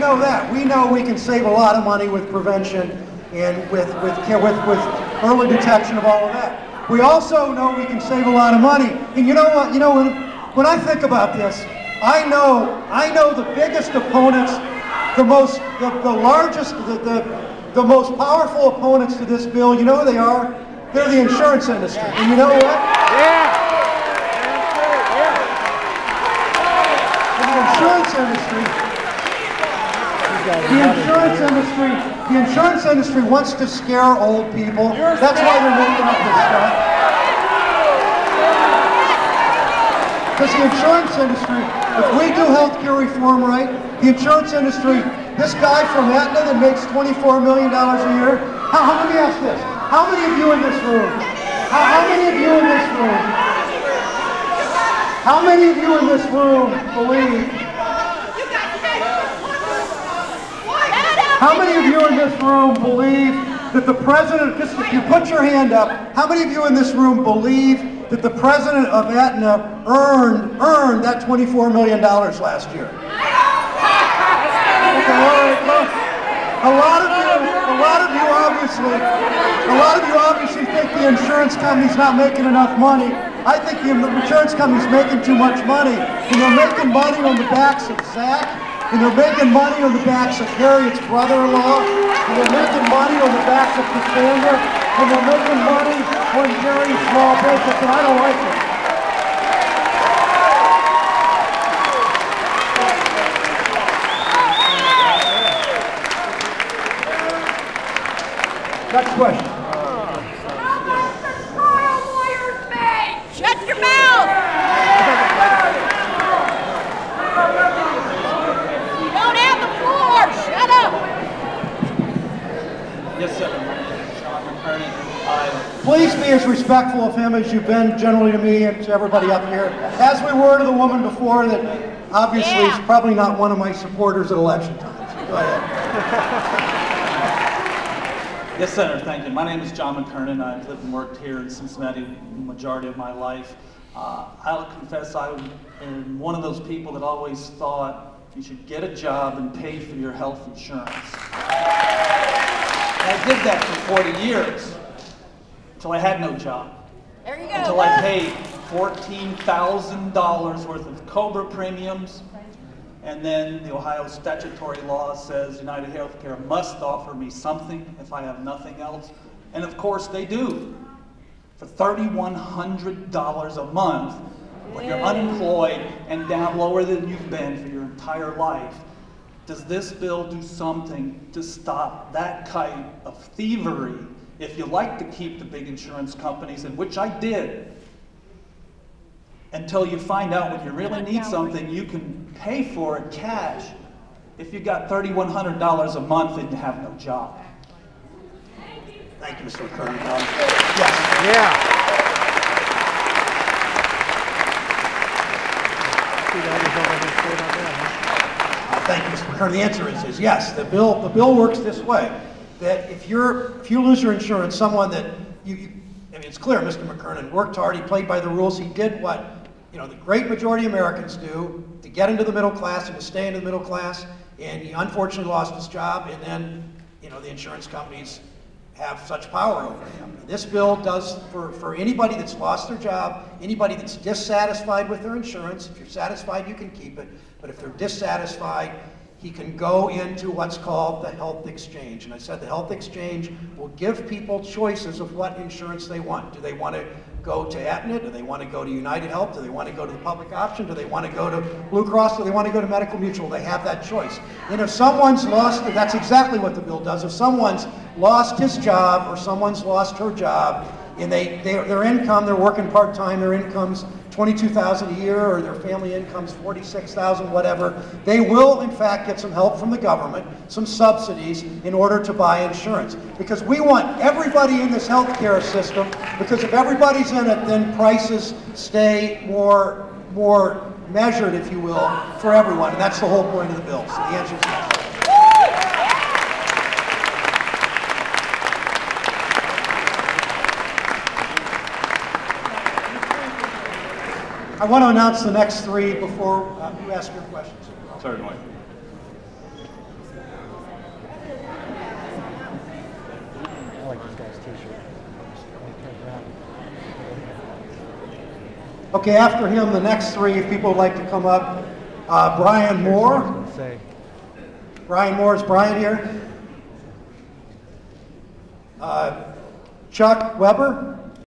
know that. We know we can save a lot of money with prevention and with early detection of all of that. We also know we can save a lot of money. And you know what? You know, when I think about this, I know the biggest opponents, the most powerful opponents to this bill. You know who they are? They're the insurance industry. And you know what? Yeah. The insurance industry wants to scare old people. That's why they're making up this stuff. Because the insurance industry, if we do healthcare reform right, the insurance industry, this guy from Aetna that makes $24 million a year, let me ask this, how many of you in this room, how many of you in this room believe, how many of you in this room believe that the president, just if you put your hand up, how many of you in this room believe that the president of Aetna earned that $24 million last year? Okay, all right, well, a lot of you obviously think the insurance company's not making enough money. I think the insurance company's making too much money, and they're making money on the backs of Zach, and they're making money on the backs of Harriet's brother-in-law, and they're making money on the backs of Cassandra, and they're making money on Jerry's small business, and I don't like it. Next question. Shut your mouth! You don't have the floor! Shut up! Yes, sir. Please be as respectful of him as you've been generally to me and to everybody up here. As we were to the woman before that obviously is probably not one of my supporters at election time. So go ahead. Yes, Senator, thank you. My name is John McKernan. I've lived and worked here in Cincinnati the majority of my life. I'll confess I am one of those people that always thought you should get a job and pay for your health insurance. And I did that for 40 years until I had no job. There you go. Until I paid $14,000 worth of COBRA premiums. And then the Ohio statutory law says United Healthcare must offer me something if I have nothing else. And of course they do. For $3,100 a month, when you're unemployed and down lower than you've been for your entire life, does this bill do something to stop that kind of thievery? If you like to keep the big insurance companies, and which I did, until you find out when you really need something, you can pay for it cash if you got $3,100 a month and you have no job. Thank you, Mr. McKernan. Yes. Yeah. Thank you, Mr. McKernan. The answer is yes. The bill works this way. That if you lose your insurance, someone that I mean, it's clear Mr. McKernan worked hard. He played by the rules. He did what the great majority of Americans do to get into the middle class and to stay in the middle class. And he unfortunately lost his job. And then the insurance companies have such power over him. This bill does for anybody that's lost their job, anybody that's dissatisfied with their insurance. If you're satisfied, you can keep it. But if they're dissatisfied, he can go into what's called the health exchange. And I said the health exchange will give people choices of what insurance they want. Do they want to go to Aetna? Do they want to go to United Health? Do they want to go to the public option? Do they want to go to Blue Cross? Do they want to go to Medical Mutual? They have that choice. And if someone's lost, that's exactly what the bill does. If someone's lost his job or someone's lost her job, and their income, they're working part-time, their income's $22,000 a year, or their family income's $46,000, whatever, they will in fact get some help from the government, some subsidies in order to buy insurance. Because we want everybody in this healthcare system, because if everybody's in it, then prices stay more measured, if you will, for everyone. And that's the whole point of the bill. So the answer is yes. I want to announce the next three before you ask your questions. Certainly. guy's t-shirt. Okay, after him, the next three, if people would like to come up. Brian Moore. Brian Moore, is Brian here? Chuck Weber.